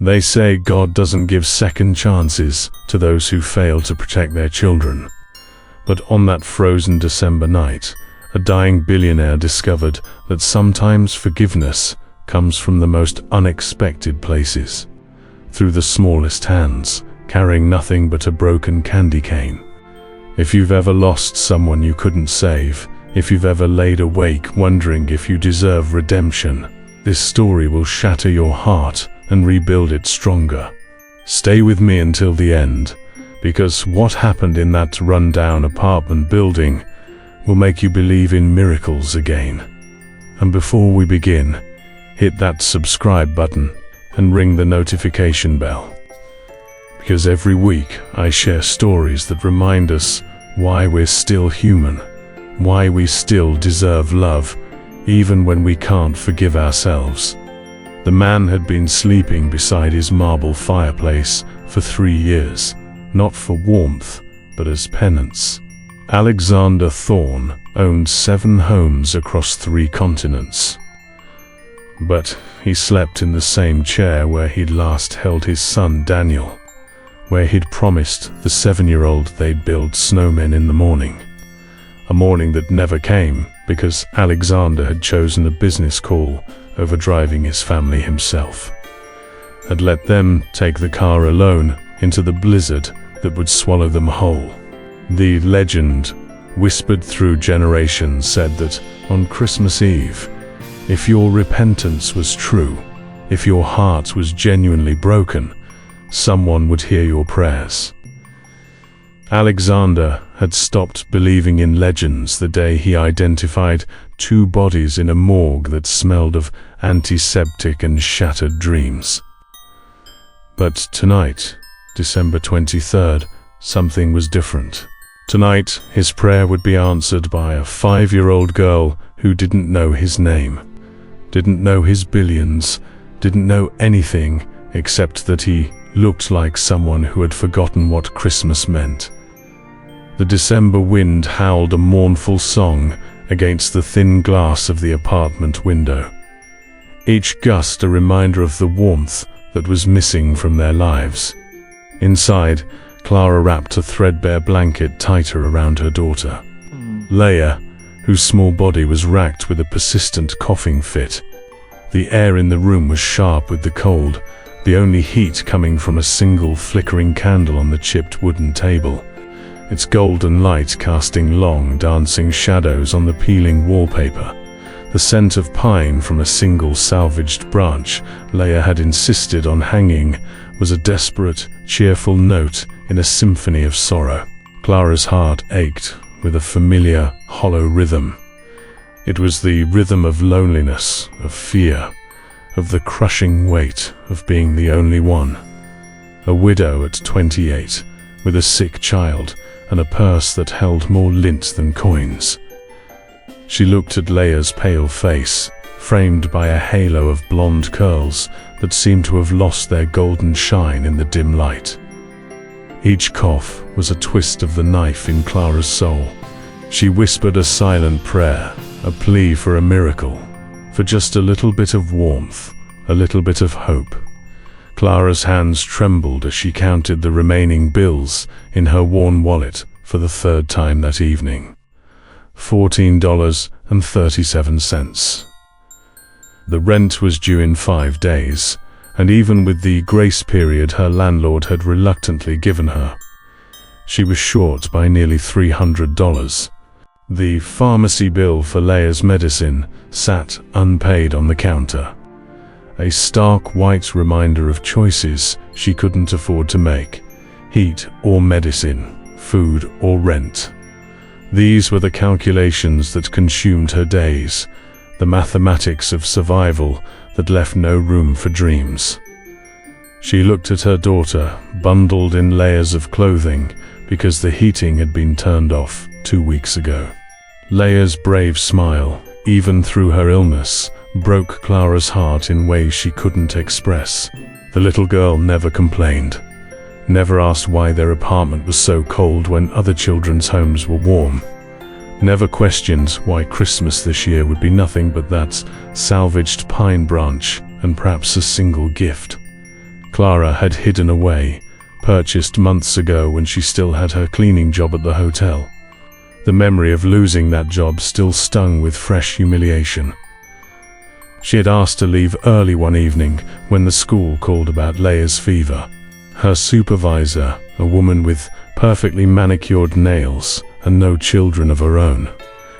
They say God doesn't give second chances to those who fail to protect their children. But on that frozen December night, a dying billionaire discovered that sometimes forgiveness comes from the most unexpected places. Through the smallest hands, carrying nothing but a broken candy cane. If you've ever lost someone you couldn't save, if you've ever laid awake wondering if you deserve redemption, this story will shatter your heart and rebuild it stronger. Stay with me until the end, because what happened in that run-down apartment building will make you believe in miracles again. And before we begin, hit that subscribe button and ring the notification bell. Because every week I share stories that remind us why we're still human, why we still deserve love, even when we can't forgive ourselves. The man had been sleeping beside his marble fireplace for 3 years, not for warmth, but as penance. Alexander Thorne owned 7 homes across 3 continents. But he slept in the same chair where he'd last held his son Daniel, where he'd promised the 7-year-old they'd build snowmen in the morning. A morning that never came because Alexander had chosen a business call over driving his family himself. Had let them take the car alone into the blizzard that would swallow them whole. The legend, whispered through generations, said that on Christmas Eve, if your repentance was true, if your heart was genuinely broken, someone would hear your prayers. Alexander had stopped believing in legends the day he identified 2 bodies in a morgue that smelled of antiseptic and shattered dreams. But tonight, December 23rd, something was different. Tonight, his prayer would be answered by a 5-year-old girl who didn't know his name, didn't know his billions, didn't know anything except that he looked like someone who had forgotten what Christmas meant. The December wind howled a mournful song against the thin glass of the apartment window. Each gust a reminder of the warmth that was missing from their lives. Inside, Clara wrapped a threadbare blanket tighter around her daughter. Leia, whose small body was racked with a persistent coughing fit. The air in the room was sharp with the cold, the only heat coming from a single flickering candle on the chipped wooden table, its golden light casting long, dancing shadows on the peeling wallpaper. The scent of pine from a single salvaged branch Leia had insisted on hanging was a desperate, cheerful note in a symphony of sorrow. Clara's heart ached with a familiar, hollow rhythm. It was the rhythm of loneliness, of fear, of the crushing weight of being the only one. A widow at 28, with a sick child and a purse that held more lint than coins. She looked at Leia's pale face, framed by a halo of blonde curls that seemed to have lost their golden shine in the dim light. Each cough was a twist of the knife in Clara's soul. She whispered a silent prayer, a plea for a miracle, for just a little bit of warmth, a little bit of hope. Clara's hands trembled as she counted the remaining bills in her worn wallet for the 3rd time that evening. $14.37. The rent was due in 5 days, and even with the grace period her landlord had reluctantly given her, she was short by nearly $300. The pharmacy bill for Leia's medicine sat unpaid on the counter, a stark white reminder of choices she couldn't afford to make: heat or medicine, food or rent. These were the calculations that consumed her days, the mathematics of survival that left no room for dreams. She looked at her daughter, bundled in layers of clothing because the heating had been turned off 2 weeks ago. Leia's brave smile, even through her illness, broke Clara's heart in ways she couldn't express. The little girl never complained, never asked why their apartment was so cold when other children's homes were warm, never questioned why Christmas this year would be nothing but that salvaged pine branch and perhaps a single gift. Clara had hidden away, purchased months ago when she still had her cleaning job at the hotel. The memory of losing that job still stung with fresh humiliation. She had asked to leave early one evening when the school called about Leia's fever. Her supervisor, a woman with perfectly manicured nails and no children of her own,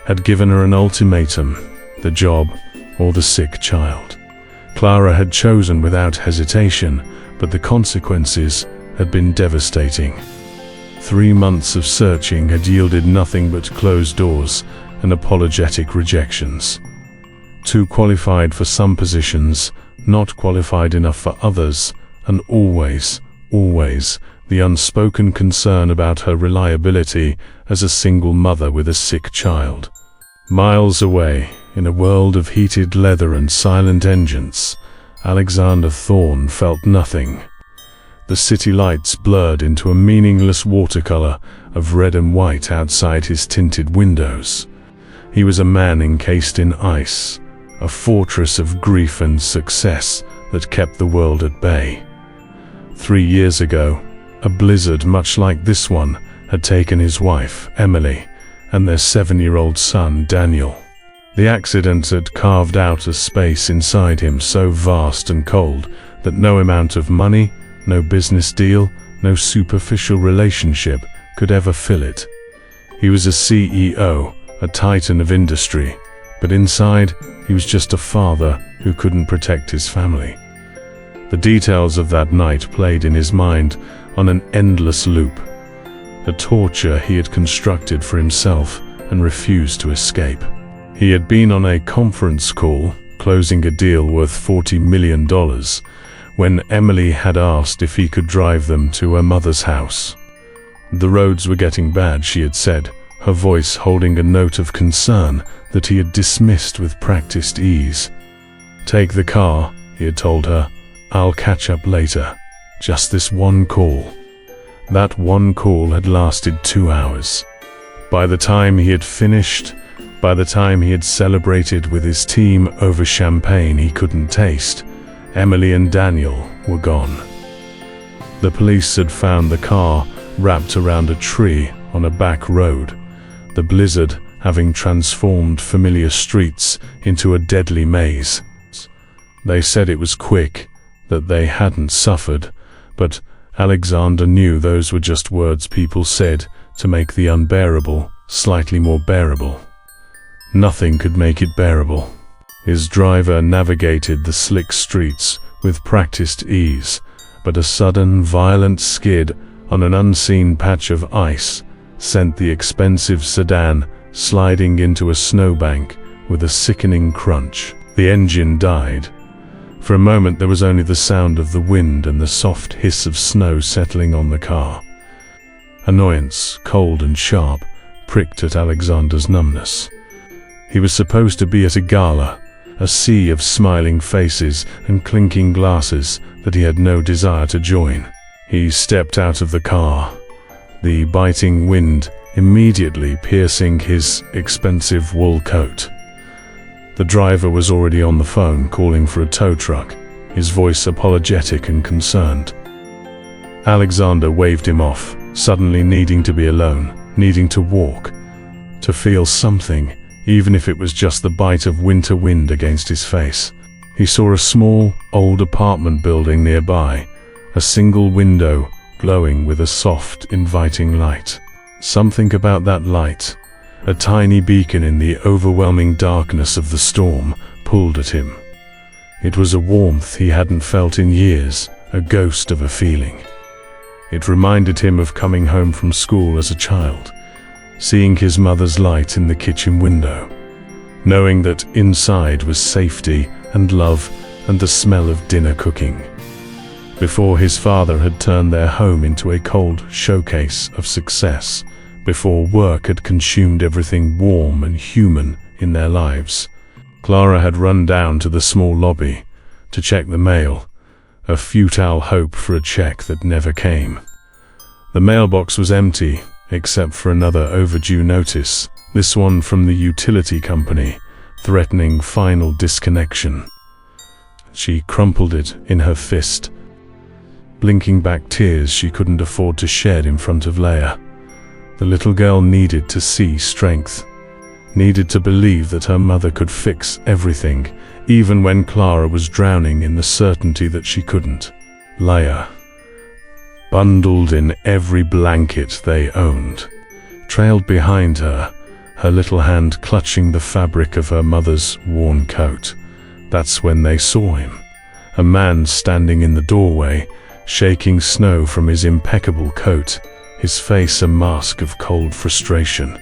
had given her an ultimatum: the job or the sick child. Clara had chosen without hesitation, but the consequences had been devastating. 3 months of searching had yielded nothing but closed doors and apologetic rejections. Too qualified for some positions, not qualified enough for others, and always the unspoken concern about her reliability as a single mother with a sick child. Miles away, in a world of heated leather and silent engines, Alexander Thorne felt nothing. The city lights blurred into a meaningless watercolor of red and white outside his tinted windows. He was a man encased in ice, a fortress of grief and success that kept the world at bay. 3 years ago, a blizzard much like this one had taken his wife, Emily, and their 7-year-old son, Daniel. The accident had carved out a space inside him so vast and cold that no amount of money, no business deal, no superficial relationship could ever fill it. He was a CEO, a titan of industry, but inside he was just a father who couldn't protect his family. The details of that night played in his mind on an endless loop, a torture he had constructed for himself and refused to escape. He had been on a conference call, closing a deal worth $40 million, when Emily had asked if he could drive them to her mother's house. The roads were getting bad, she had said, her voice holding a note of concern that he had dismissed with practiced ease. "Take the car," he had told her. "I'll catch up later. Just this one call." That one call had lasted 2 hours. By the time he had finished, by the time he had celebrated with his team over champagne he couldn't taste, Emily and Daniel were gone. The police had found the car wrapped around a tree on a back road, the blizzard having transformed familiar streets into a deadly maze. They said it was quick, that they hadn't suffered, but Alexander knew those were just words people said to make the unbearable slightly more bearable. Nothing could make it bearable. His driver navigated the slick streets with practiced ease, but a sudden, violent skid on an unseen patch of ice sent the expensive sedan sliding into a snowbank with a sickening crunch. The engine died. For a moment there was only the sound of the wind and the soft hiss of snow settling on the car. Annoyance, cold and sharp, pricked at Alexander's numbness. He was supposed to be at a gala, a sea of smiling faces and clinking glasses that he had no desire to join. He stepped out of the car, the biting wind immediately piercing his expensive wool coat. The driver was already on the phone calling for a tow truck, his voice apologetic and concerned. Alexander waved him off, suddenly needing to be alone, needing to walk, to feel something, even if it was just the bite of winter wind against his face. He saw a small, old apartment building nearby, a single window glowing with a soft, inviting light. Something about that light, a tiny beacon in the overwhelming darkness of the storm, pulled at him. It was a warmth he hadn't felt in years, a ghost of a feeling. It reminded him of coming home from school as a child, seeing his mother's light in the kitchen window, knowing that inside was safety and love and the smell of dinner cooking. Before his father had turned their home into a cold showcase of success, before work had consumed everything warm and human in their lives, Clara had run down to the small lobby to check the mail, a futile hope for a check that never came. The mailbox was empty, except for another overdue notice, this one from the utility company, threatening final disconnection. She crumpled it in her fist. blinking back tears she couldn't afford to shed in front of Leia. The little girl needed to see strength, needed to believe that her mother could fix everything, even when Clara was drowning in the certainty that she couldn't. Leia, bundled in every blanket they owned, trailed behind her, her little hand clutching the fabric of her mother's worn coat. That's when they saw him, a man standing in the doorway, shaking snow from his impeccable coat, his face a mask of cold frustration.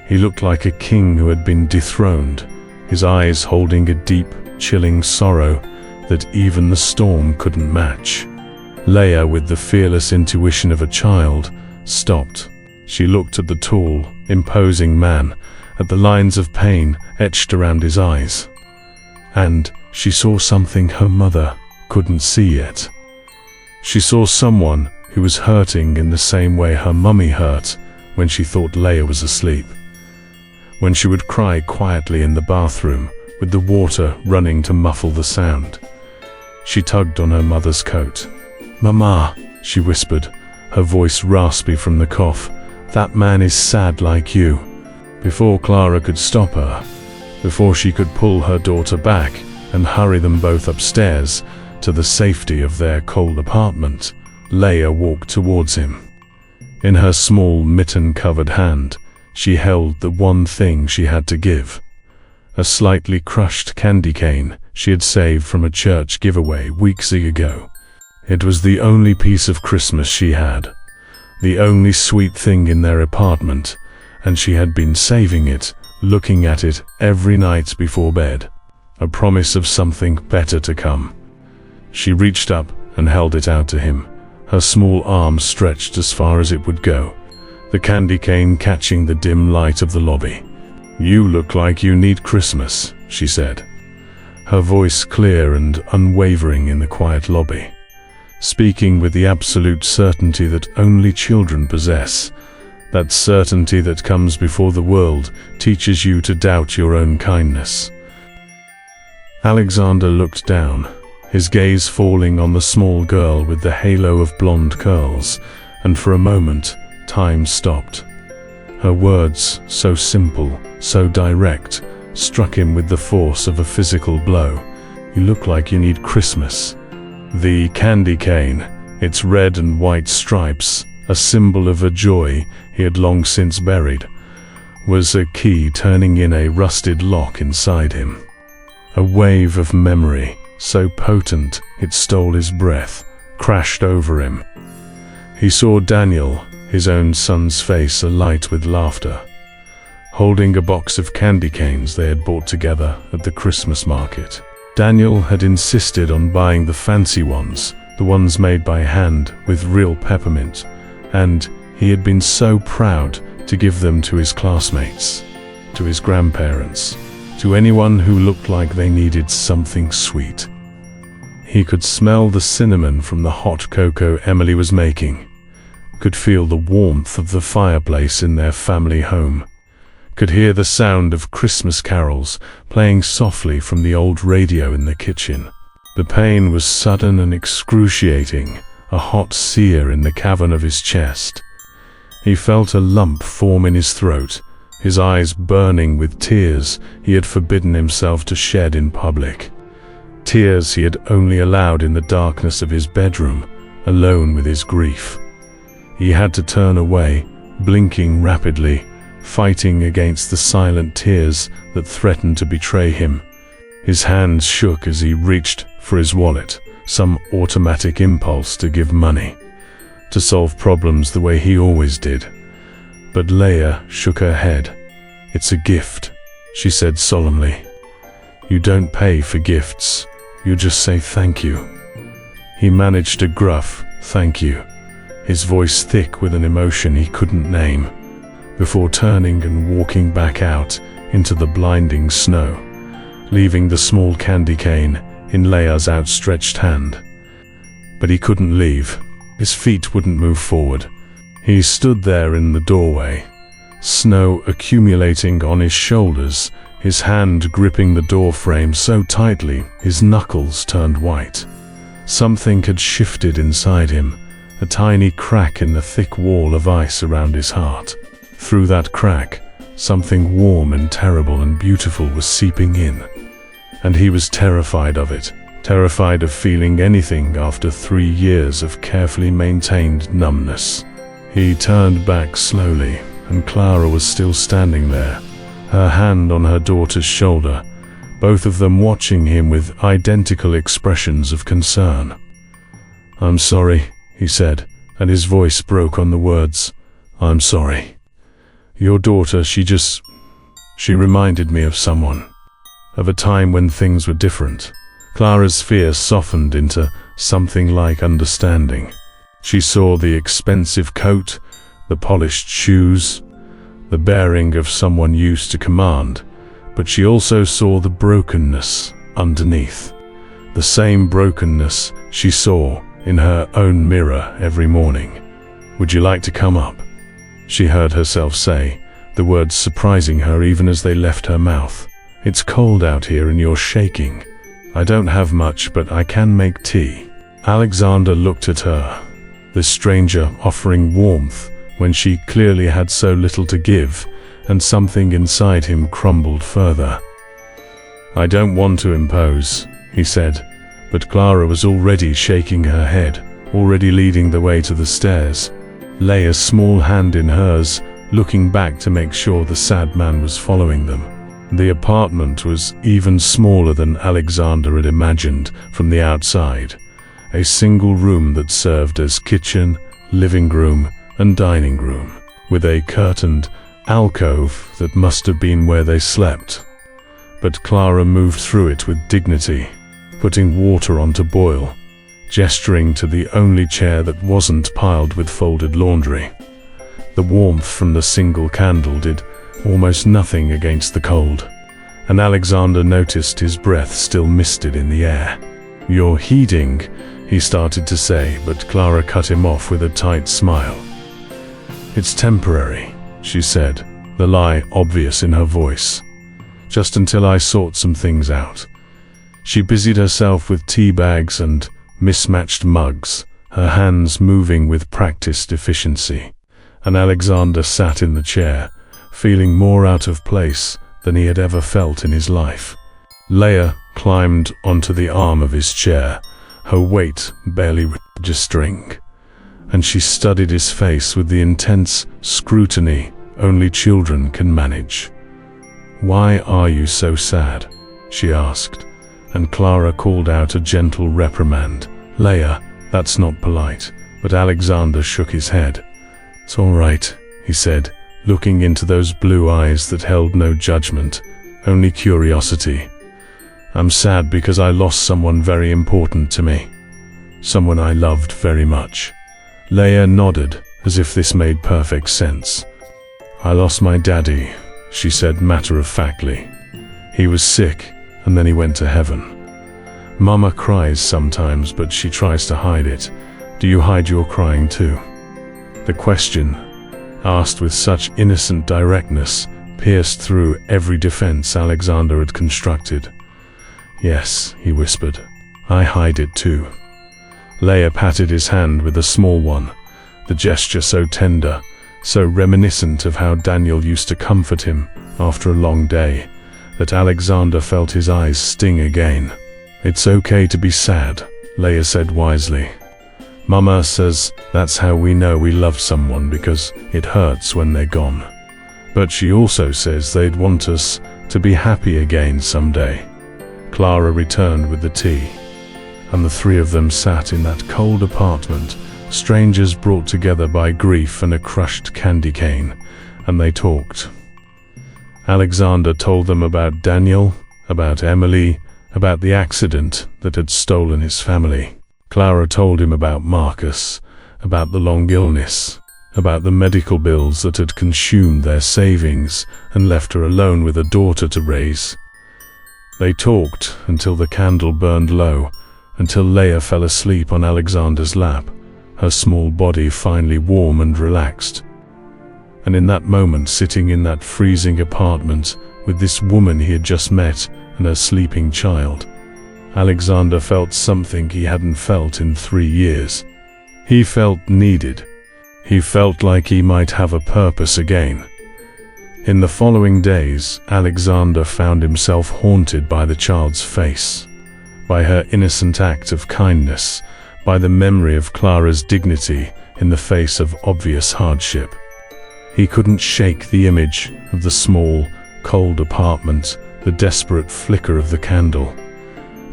He looked like a king who had been dethroned, his eyes holding a deep, chilling sorrow that even the storm couldn't match. Leia, with the fearless intuition of a child, stopped. She looked at the tall, imposing man, at the lines of pain etched around his eyes. And she saw something her mother couldn't see yet. She saw someone who was hurting in the same way her mummy hurt when she thought Leia was asleep. When she would cry quietly in the bathroom, with the water running to muffle the sound. She tugged on her mother's coat. "Mama," she whispered, her voice raspy from the cough, "that man is sad like you." Before Clara could stop her, before she could pull her daughter back and hurry them both upstairs to the safety of their cold apartment, Leia walked towards him. In her small mitten-covered hand, she held the one thing she had to give. A slightly crushed candy cane she had saved from a church giveaway weeks ago. It was the only piece of Christmas she had, the only sweet thing in their apartment, and she had been saving it, looking at it every night before bed, a promise of something better to come. She reached up and held it out to him, her small arm stretched as far as it would go, the candy cane catching the dim light of the lobby. "You look like you need Christmas," she said, her voice clear and unwavering in the quiet lobby, speaking with the absolute certainty that only children possess, that certainty that comes before the world teaches you to doubt your own kindness. Alexander looked down, his gaze falling on the small girl with the halo of blonde curls, and for a moment, time stopped. Her words, so simple, so direct, struck him with the force of a physical blow. "You look like you need Christmas." The candy cane, its red and white stripes, a symbol of a joy he had long since buried, was a key turning in a rusted lock inside him. A wave of memory, so potent it stole his breath, crashed over him. He saw Daniel, his own son's face alight with laughter, holding a box of candy canes they had bought together at the Christmas market. Daniel had insisted on buying the fancy ones, the ones made by hand with real peppermint, and he had been so proud to give them to his classmates, to his grandparents, to anyone who looked like they needed something sweet. He could smell the cinnamon from the hot cocoa Emily was making, could feel the warmth of the fireplace in their family home, could hear the sound of Christmas carols playing softly from the old radio in the kitchen. The pain was sudden and excruciating, a hot sear in the cavern of his chest. He felt a lump form in his throat, his eyes burning with tears he had forbidden himself to shed in public. Tears he had only allowed in the darkness of his bedroom, alone with his grief. He had to turn away, blinking rapidly, fighting against the silent tears that threatened to betray him. His hands shook as he reached for his wallet, some automatic impulse to give money, to solve problems the way he always did. But Leia shook her head. "It's a gift," she said solemnly. "You don't pay for gifts, you just say thank you." He managed a gruff "thank you," his voice thick with an emotion he couldn't name, before turning and walking back out into the blinding snow, leaving the small candy cane in Leia's outstretched hand. But he couldn't leave. His feet wouldn't move forward. He stood there in the doorway, snow accumulating on his shoulders, his hand gripping the door frame so tightly his knuckles turned white. Something had shifted inside him, a tiny crack in the thick wall of ice around his heart. Through that crack, something warm and terrible and beautiful was seeping in, and he was terrified of it, terrified of feeling anything after 3 years of carefully maintained numbness. He turned back slowly, and Clara was still standing there, her hand on her daughter's shoulder, both of them watching him with identical expressions of concern. "I'm sorry," he said, and his voice broke on the words, "I'm sorry. Your daughter, she reminded me of someone, of a time when things were different." Clara's fear softened into something like understanding. She saw the expensive coat, the polished shoes, the bearing of someone used to command, but she also saw the brokenness underneath. The same brokenness she saw in her own mirror every morning. "Would you like to come up?" she heard herself say, the words surprising her even as they left her mouth. "It's cold out here and you're shaking. I don't have much, but I can make tea." Alexander looked at her, this stranger offering warmth when she clearly had so little to give, and something inside him crumbled further. "I don't want to impose," he said, but Clara was already shaking her head, already leading the way to the stairs, lay a small hand in hers, looking back to make sure the sad man was following them. The apartment was even smaller than Alexander had imagined from the outside, a single room that served as kitchen, living room, and dining room, with a curtained alcove that must have been where they slept. But Clara moved through it with dignity, putting water on to boil, gesturing to the only chair that wasn't piled with folded laundry. The warmth from the single candle did almost nothing against the cold, and Alexander noticed his breath still misted in the air. "You're heating," he started to say, but Clara cut him off with a tight smile. "It's temporary," she said, the lie obvious in her voice. "Just until I sort some things out." She busied herself with tea bags and mismatched mugs, her hands moving with practiced efficiency, and Alexander sat in the chair, feeling more out of place than he had ever felt in his life. Leia climbed onto the arm of his chair, her weight barely registering, and she studied his face with the intense scrutiny only children can manage. "Why are you so sad?" she asked, and Clara called out a gentle reprimand. "Leia, that's not polite," but Alexander shook his head. "It's all right," he said, looking into those blue eyes that held no judgment, only curiosity. "I'm sad because I lost someone very important to me. Someone I loved very much." Leia nodded, as if this made perfect sense. "I lost my daddy," she said matter-of-factly. "He was sick, and then he went to heaven. Mama cries sometimes, but she tries to hide it. Do you hide your crying too?" The question, asked with such innocent directness, pierced through every defense Alexander had constructed. "Yes," he whispered, "I hide it too." Leia patted his hand with a small one, the gesture so tender, so reminiscent of how Daniel used to comfort him after a long day, that Alexander felt his eyes sting again. "It's okay to be sad," Leia said wisely. "Mama says that's how we know we love someone, because it hurts when they're gone. But she also says they'd want us to be happy again someday." Clara returned with the tea, and the three of them sat in that cold apartment, strangers brought together by grief and a crushed candy cane, and they talked. Alexander told them about Daniel, about Emily, about the accident that had stolen his family. Clara told him about Marcus, about the long illness, about the medical bills that had consumed their savings and left her alone with a daughter to raise. They talked until the candle burned low, until Leia fell asleep on Alexander's lap, her small body finally warm and relaxed. And in that moment, sitting in that freezing apartment with this woman he had just met and her sleeping child, Alexander felt something he hadn't felt in 3 years. He felt needed. He felt like he might have a purpose again. In the following days, Alexander found himself haunted by the child's face, by her innocent act of kindness, by the memory of Clara's dignity in the face of obvious hardship. He couldn't shake the image of the small, cold apartment, the desperate flicker of the candle,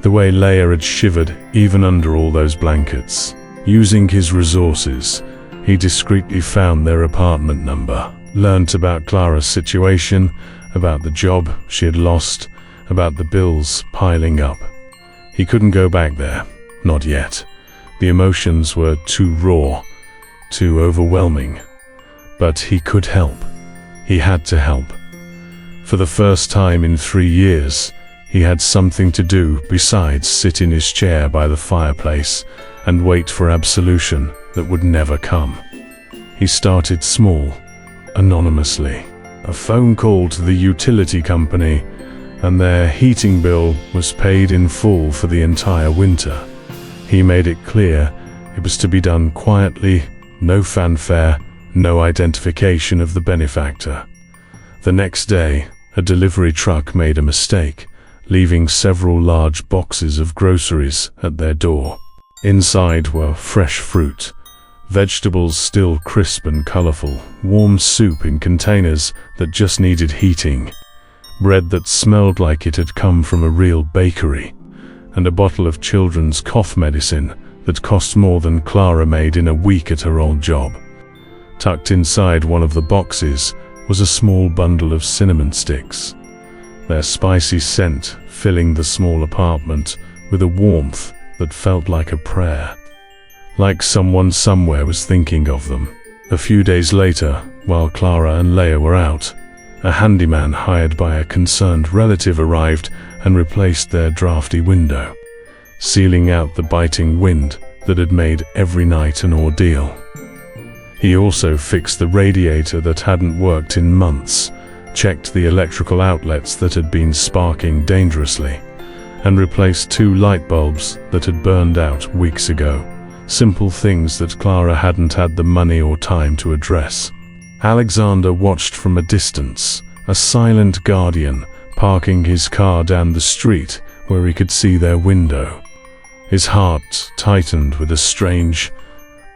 the way Leia had shivered even under all those blankets. Using his resources, he discreetly found their apartment number, learnt about Clara's situation, about the job she had lost, about the bills piling up. He couldn't go back there, not yet. The emotions were too raw, too overwhelming. But he could help. He had to help. For the first time in 3 years, he had something to do besides sit in his chair by the fireplace and wait for absolution that would never come. He started small, anonymously. A phone call to the utility company, and their heating bill was paid in full for the entire winter. He made it clear it was to be done quietly, no fanfare, no identification of the benefactor. The next day, a delivery truck made a mistake, leaving several large boxes of groceries at their door. Inside were fresh fruit, vegetables still crisp and colorful, warm soup in containers that just needed heating, bread that smelled like it had come from a real bakery, and a bottle of children's cough medicine that cost more than Clara made in a week at her old job. Tucked inside one of the boxes was a small bundle of cinnamon sticks, their spicy scent filling the small apartment with a warmth that felt like a prayer, like someone somewhere was thinking of them. A few days later, while Clara and Leia were out, a handyman hired by a concerned relative arrived and replaced their drafty window, sealing out the biting wind that had made every night an ordeal. He also fixed the radiator that hadn't worked in months, checked the electrical outlets that had been sparking dangerously, and replaced 2 light bulbs that had burned out weeks ago. Simple things that Clara hadn't had the money or time to address. Alexander watched from a distance, a silent guardian parking his car down the street where he could see their window. His heart tightened with a strange,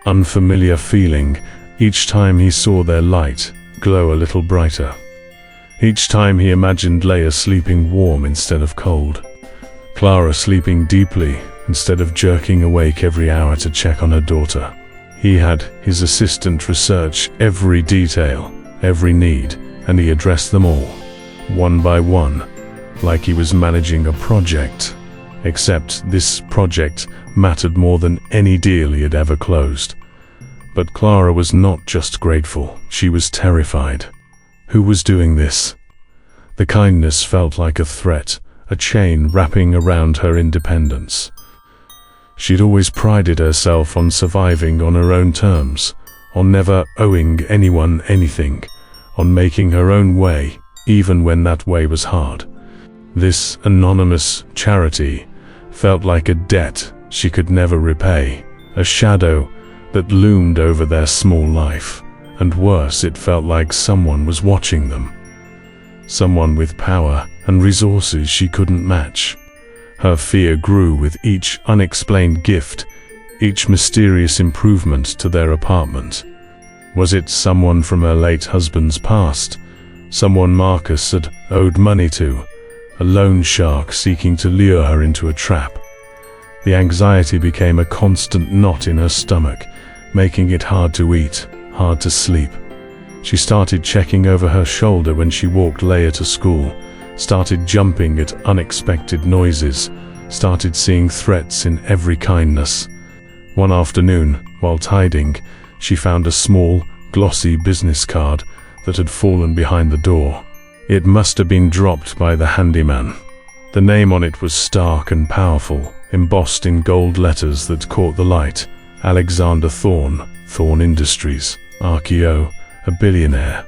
unfamiliar feeling each time he saw their light glow a little brighter. Each time he imagined Leia sleeping warm instead of cold, Clara sleeping deeply instead of jerking awake every hour to check on her daughter. He had his assistant research every detail, every need, and he addressed them all, one by one, like he was managing a project. Except this project mattered more than any deal he had ever closed. But Clara was not just grateful, she was terrified. Who was doing this? The kindness felt like a threat, a chain wrapping around her independence. She'd always prided herself on surviving on her own terms, on never owing anyone anything, on making her own way, even when that way was hard. This anonymous charity felt like a debt she could never repay, a shadow that loomed over their small life, and worse, it felt like someone was watching them. Someone with power and resources she couldn't match. Her fear grew with each unexplained gift, each mysterious improvement to their apartment. Was it someone from her late husband's past? Someone Marcus had owed money to? A loan shark seeking to lure her into a trap? The anxiety became a constant knot in her stomach, making it hard to eat, hard to sleep. She started checking over her shoulder when she walked Leia to school, started jumping at unexpected noises, started seeing threats in every kindness. One afternoon, while tidying, she found a small, glossy business card that had fallen behind the door. It must have been dropped by the handyman. The name on it was stark and powerful, embossed in gold letters that caught the light. Alexander Thorne, Thorne Industries, RKO, a billionaire.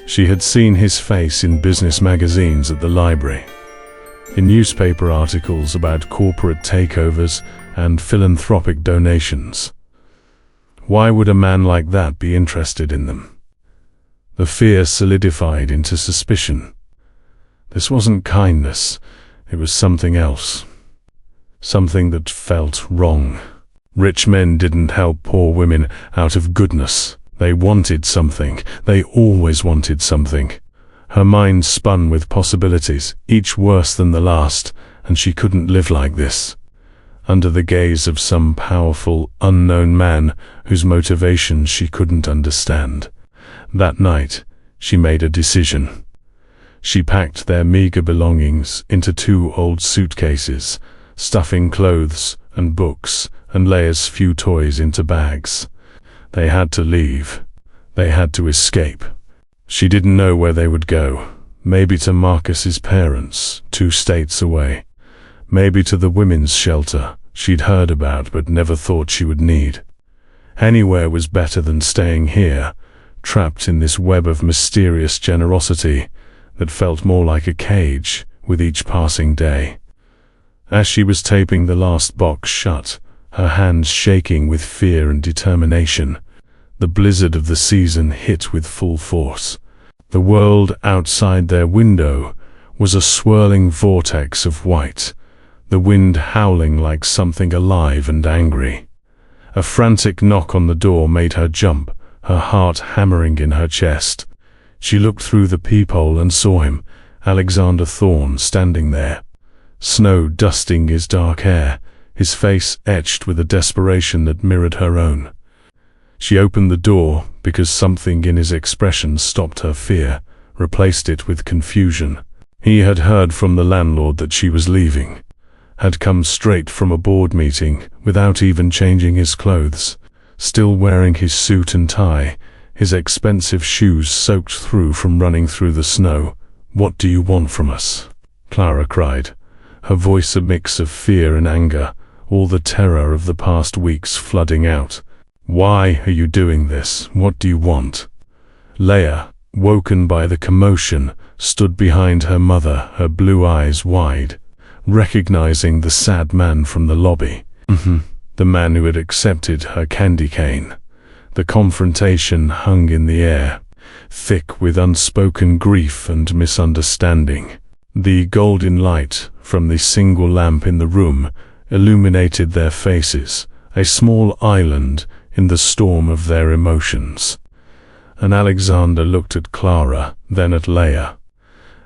She had seen his face in business magazines at the library. in newspaper articles about corporate takeovers and philanthropic donations. Why would a man like that be interested in them? The fear solidified into suspicion. This wasn't kindness, it was something else. Something that felt wrong. Rich men didn't help poor women out of goodness. They wanted something. They always wanted something. Her mind spun with possibilities, each worse than the last, and she couldn't live like this, under the gaze of some powerful, unknown man whose motivations she couldn't understand. That night, she made a decision. She packed their meager belongings into 2 old suitcases, stuffing clothes and books and Leia's few toys into bags. They had to leave. They had to escape. She didn't know where they would go. Maybe to Marcus's parents, 2 states away. Maybe to the women's shelter she'd heard about but never thought she would need. Anywhere was better than staying here, trapped in this web of mysterious generosity that felt more like a cage with each passing day. As she was taping the last box shut, her hands shaking with fear and determination, the blizzard of the season hit with full force. The world outside their window was a swirling vortex of white, the wind howling like something alive and angry. A frantic knock on the door made her jump, her heart hammering in her chest. She looked through the peephole and saw him, Alexander Thorne, standing there, snow dusting his dark hair, his face etched with a desperation that mirrored her own. She opened the door because something in his expression stopped her fear, replaced it with confusion. He had heard from the landlord that she was leaving, had come straight from a board meeting without even changing his clothes, still wearing his suit and tie, his expensive shoes soaked through from running through the snow. "What do you want from us?" Clara cried, her voice a mix of fear and anger, all the terror of the past weeks flooding out. "Why are you doing this? What do you want?" Leia, woken by the commotion, stood behind her mother, her blue eyes wide, recognizing the sad man from the lobby. The man who had accepted her candy cane. The confrontation hung in the air, thick with unspoken grief and misunderstanding. The golden light from the single lamp in the room illuminated their faces, a small island in the storm of their emotions. And Alexander looked at Clara, then at Leia,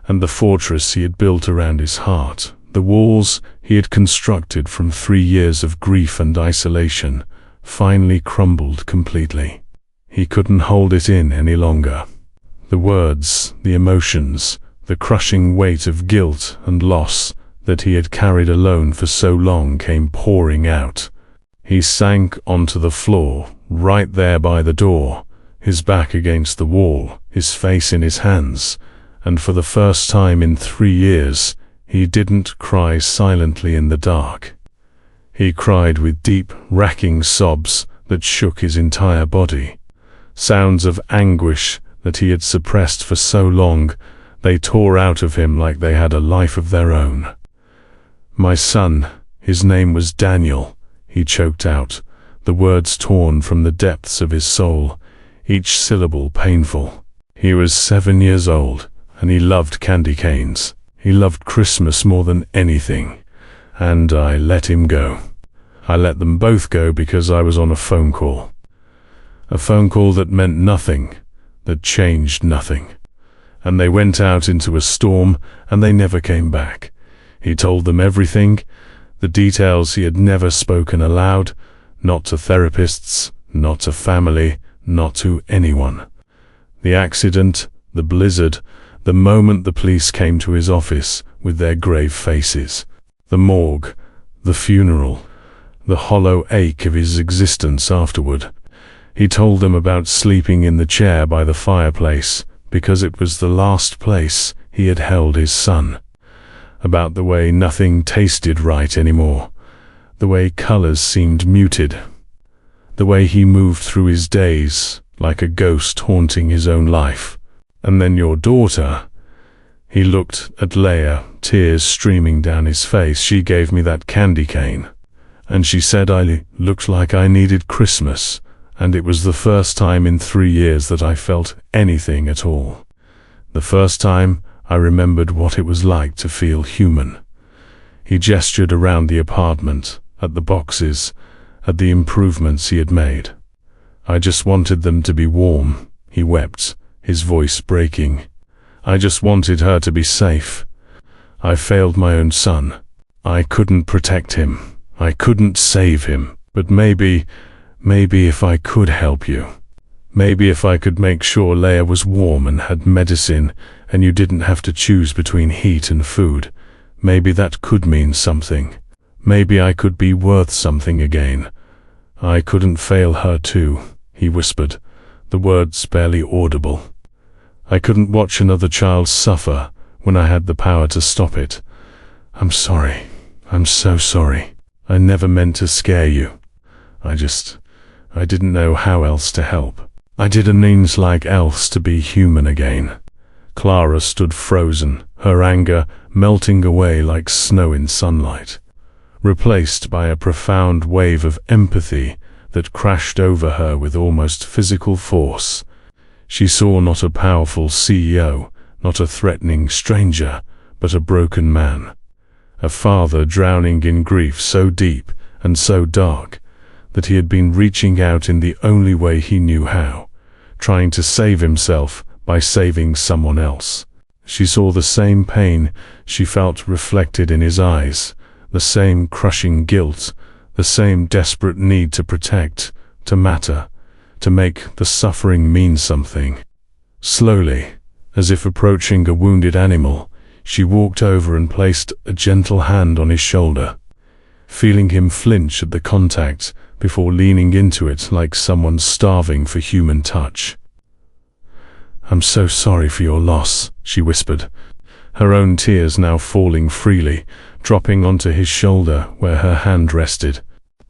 and the fortress he had built around his heart, the walls he had constructed from 3 years of grief and isolation, finally crumbled completely. He couldn't hold it in any longer. The words, the emotions, the crushing weight of guilt and loss that he had carried alone for so long came pouring out. He sank onto the floor, right there by the door, his back against the wall, his face in his hands, and for the first time in 3 years, he didn't cry silently in the dark. He cried with deep, racking sobs that shook his entire body. Sounds of anguish that he had suppressed for so long, they tore out of him like they had a life of their own. "My son, his name was Daniel," he choked out, the words torn from the depths of his soul, each syllable painful. "He was 7 years old, and he loved candy canes. He loved Christmas more than anything. And I let him go. I let them both go because I was on a phone call. A phone call that meant nothing, that changed nothing. And they went out into a storm, and they never came back. He told them everything, the details he had never spoken aloud, not to therapists, not to family, not to anyone. The accident, the blizzard, the moment the police came to his office with their grave faces, the morgue, the funeral, the hollow ache of his existence afterward. He told them about sleeping in the chair by the fireplace because it was the last place he had held his son. About the way nothing tasted right anymore, the way colors seemed muted, the way he moved through his days like a ghost haunting his own life. And then your daughter, He looked at Leia, tears streaming down his face. "She gave me that candy cane, and she said I looked like I needed Christmas, and it was the first time in 3 years that I felt anything at all. The first time I remembered what it was like to feel human." He gestured around the apartment, at the boxes, at the improvements he had made. "I just wanted them to be warm," he wept, his voice breaking. "I just wanted her to be safe. I failed my own son. I couldn't protect him. I couldn't save him. But maybe if I could help you. Maybe if I could make sure Leia was warm and had medicine, and you didn't have to choose between heat and food, maybe that could mean something. Maybe I could be worth something again. I couldn't fail her too," he whispered, the words barely audible. "I couldn't watch another child suffer when I had the power to stop it. I'm sorry. I'm so sorry. I never meant to scare you. I didn't know how else to help. I didn't mean like else to be human again." Clara stood frozen, her anger melting away like snow in sunlight, replaced by a profound wave of empathy that crashed over her with almost physical force. She saw not a powerful CEO, not a threatening stranger, but a broken man. A father drowning in grief so deep and so dark that he had been reaching out in the only way he knew how, trying to save himself by saving someone else. She saw the same pain she felt reflected in his eyes, the same crushing guilt, the same desperate need to protect, to matter, to make the suffering mean something. Slowly, as if approaching a wounded animal, she walked over and placed a gentle hand on his shoulder, feeling him flinch at the contact before leaning into it like someone starving for human touch. "I'm so sorry for your loss," she whispered, her own tears now falling freely, dropping onto his shoulder where her hand rested.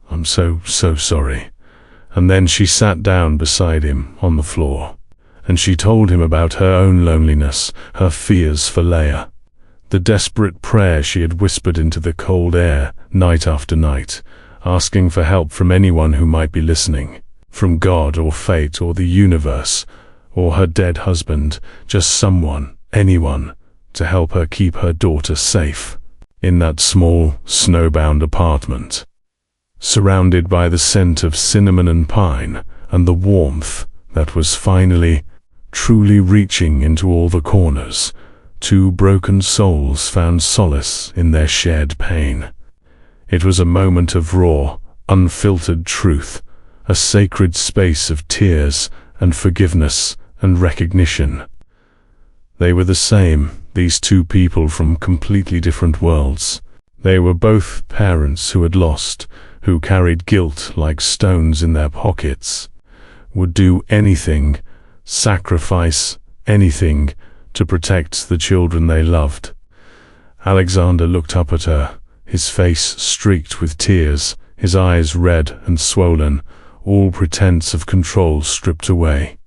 "I'm so sorry." And then she sat down beside him on the floor, and she told him about her own loneliness, her fears for Leia, the desperate prayer she had whispered into the cold air night after night, asking for help from anyone who might be listening, from God or fate or the universe, or her dead husband, just someone, anyone, to help her keep her daughter safe, in that small, snowbound apartment, surrounded by the scent of cinnamon and pine, and the warmth that was finally, truly reaching into all the corners. Two broken souls found solace in their shared pain. It was a moment of raw, unfiltered truth, a sacred space of tears and forgiveness and recognition. They were the same, these two people from completely different worlds. They were both parents who had lost, who carried guilt like stones in their pockets, would do anything, sacrifice anything, to protect the children they loved. Alexander looked up at her, his face streaked with tears, his eyes red and swollen, all pretense of control stripped away.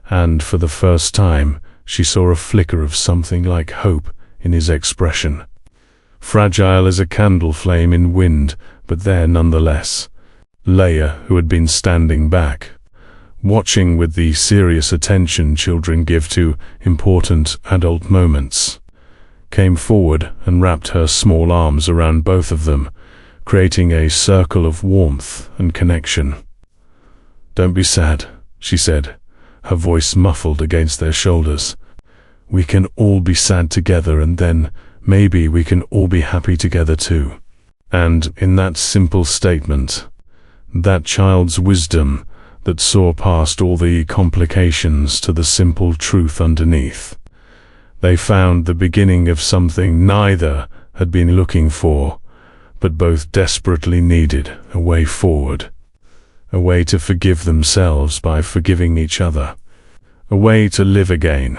And for the first time, she saw a flicker of something like hope in his expression. Fragile as a candle flame in wind, but there nonetheless. Leia, who had been standing back, watching with the serious attention children give to important adult moments, came forward and wrapped her small arms around both of them, creating a circle of warmth and connection. "Don't be sad," she said, her voice muffled against their shoulders. "We can all be sad together, and then maybe we can all be happy together too." And in that simple statement, that child's wisdom that saw past all the complications to the simple truth underneath, they found the beginning of something neither had been looking for, but both desperately needed: a way forward, a way to forgive themselves by forgiving each other, a way to live again,